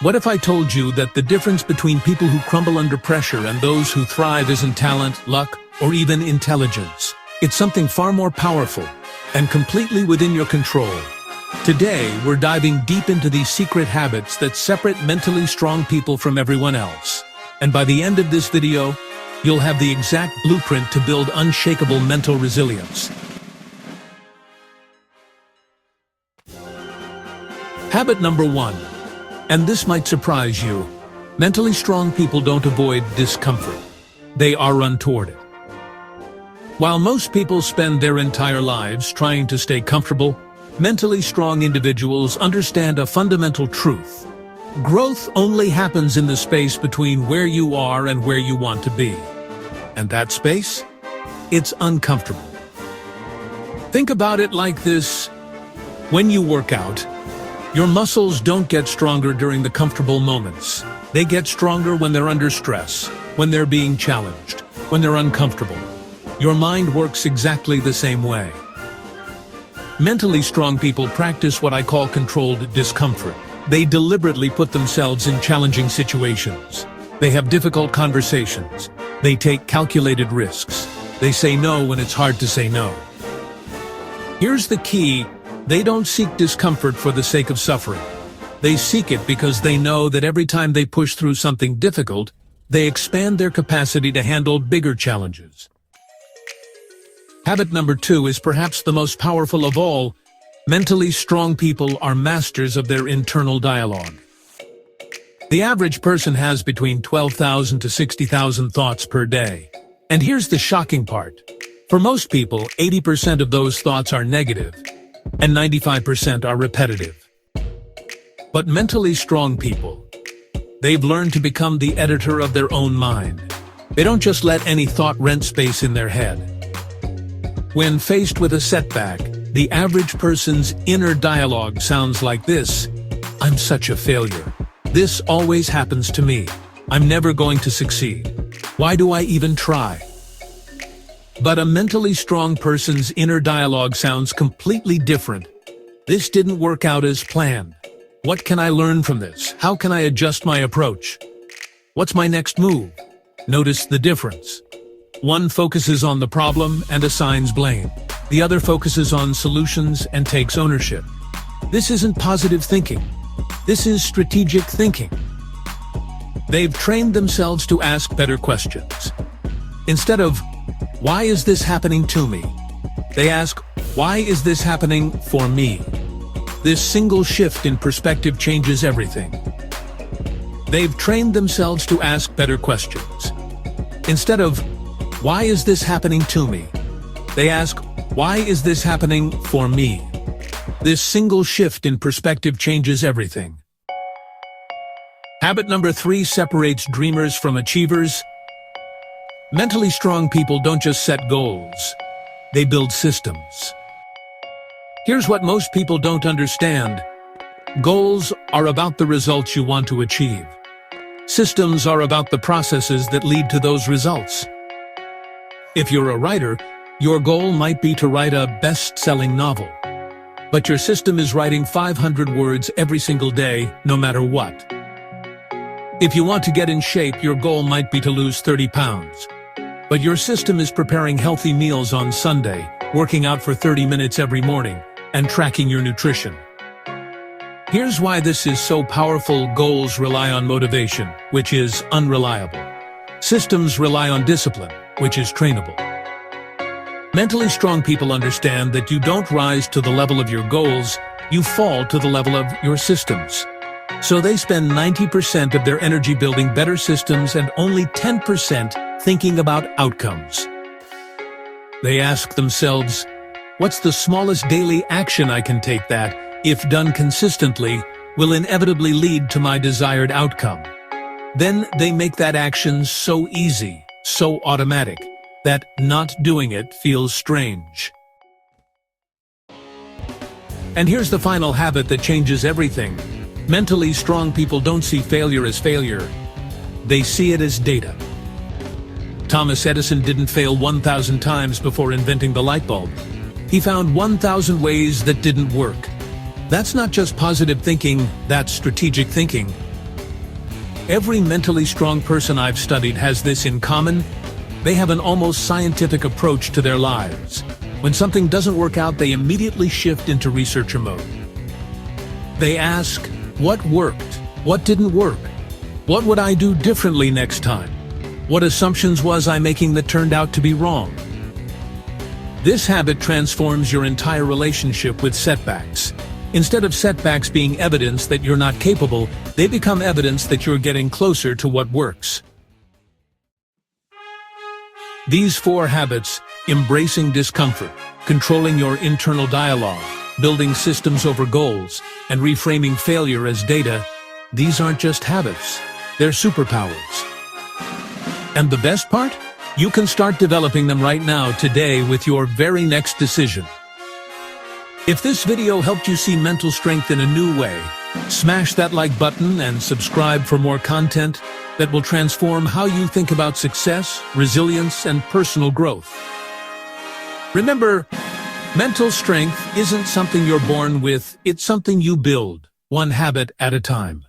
What if I told you that the difference between people who crumble under pressure and those who thrive isn't talent, luck, or even intelligence? It's something far more powerful and completely within your control. Today, we're diving deep into these secret habits that separate mentally strong people from everyone else. And by the end of this video, you'll have the exact blueprint to build unshakable mental resilience. Habit number 1. And this might surprise you. Mentally strong people don't avoid discomfort. They are run toward it. While most people spend their entire lives trying to stay comfortable, mentally strong individuals understand a fundamental truth. Growth only happens in the space between where you are and where you want to be. And that space? It's uncomfortable. Think about it like this. When you work out, your muscles don't get stronger during the comfortable moments. They get stronger when they're under stress, when they're being challenged, when they're uncomfortable. Your mind works exactly the same way. Mentally strong people practice what I call controlled discomfort. They deliberately put themselves in challenging situations. They have difficult conversations. They take calculated risks. They say no when it's hard to say no. Here's the key. They don't seek discomfort for the sake of suffering. They seek it because they know that every time they push through something difficult, they expand their capacity to handle bigger challenges. Habit number 2 is perhaps the most powerful of all. Mentally strong people are masters of their internal dialogue. The average person has between 12,000 to 60,000 thoughts per day. And here's the shocking part. For most people, 80% of those thoughts are negative, and 95% are repetitive. But mentally strong people, they've learned to become the editor of their own mind. They don't just let any thought rent space in their head. When faced with a setback, the average person's inner dialogue sounds like this: I'm such a failure. This always happens to me. I'm never going to succeed. Why do I even try? But a mentally strong person's inner dialogue sounds completely different. This didn't work out as planned. What can I learn from this? How can I adjust my approach? What's my next move? Notice the difference. One focuses on the problem and assigns blame. The other focuses on solutions and takes ownership. This isn't positive thinking. This is strategic thinking. They've trained themselves to ask better questions. Instead of, why is this happening to me? They ask, why is this happening for me? This single shift in perspective changes everything. They've trained themselves to ask better questions. Instead of, why is this happening to me? They ask, why is this happening for me? This single shift in perspective changes everything. Habit number 3 separates dreamers from achievers. Mentally strong people don't just set goals. They build systems. Here's what most people don't understand. Goals are about the results you want to achieve. Systems are about the processes that lead to those results. If you're a writer, your goal might be to write a best-selling novel. But your system is writing 500 words every single day, no matter what. If you want to get in shape, your goal might be to lose 30 pounds. But your system is preparing healthy meals on Sunday, working out for 30 minutes every morning, and tracking your nutrition. Here's why this is so powerful. Goals rely on motivation, which is unreliable. Systems rely on discipline, which is trainable. Mentally strong people understand that you don't rise to the level of your goals, you fall to the level of your systems. So they spend 90% of their energy building better systems and only 10% thinking about outcomes. They ask themselves, what's the smallest daily action I can take that, if done consistently, will inevitably lead to my desired outcome? Then they make that action so easy, so automatic, that not doing it feels strange. And here's the final habit that changes everything. Mentally strong people don't see failure as failure. They see it as data. Thomas Edison didn't fail 1,000 times before inventing the light bulb. He found 1,000 ways that didn't work. That's not just positive thinking, that's strategic thinking. Every mentally strong person I've studied has this in common. They have an almost scientific approach to their lives. When something doesn't work out, they immediately shift into researcher mode. They ask, what worked? What didn't work? What would I do differently next time? What assumptions was I making that turned out to be wrong? This habit transforms your entire relationship with setbacks. Instead of setbacks being evidence that you're not capable, they become evidence that you're getting closer to what works. These 4 habits, embracing discomfort, controlling your internal dialogue, building systems over goals, and reframing failure as data, these aren't just habits, they're superpowers. And the best part? You can start developing them right now, today, with your very next decision. If this video helped you see mental strength in a new way, smash that like button and subscribe for more content that will transform how you think about success, resilience, and personal growth. Remember, mental strength isn't something you're born with, it's something you build, one habit at a time.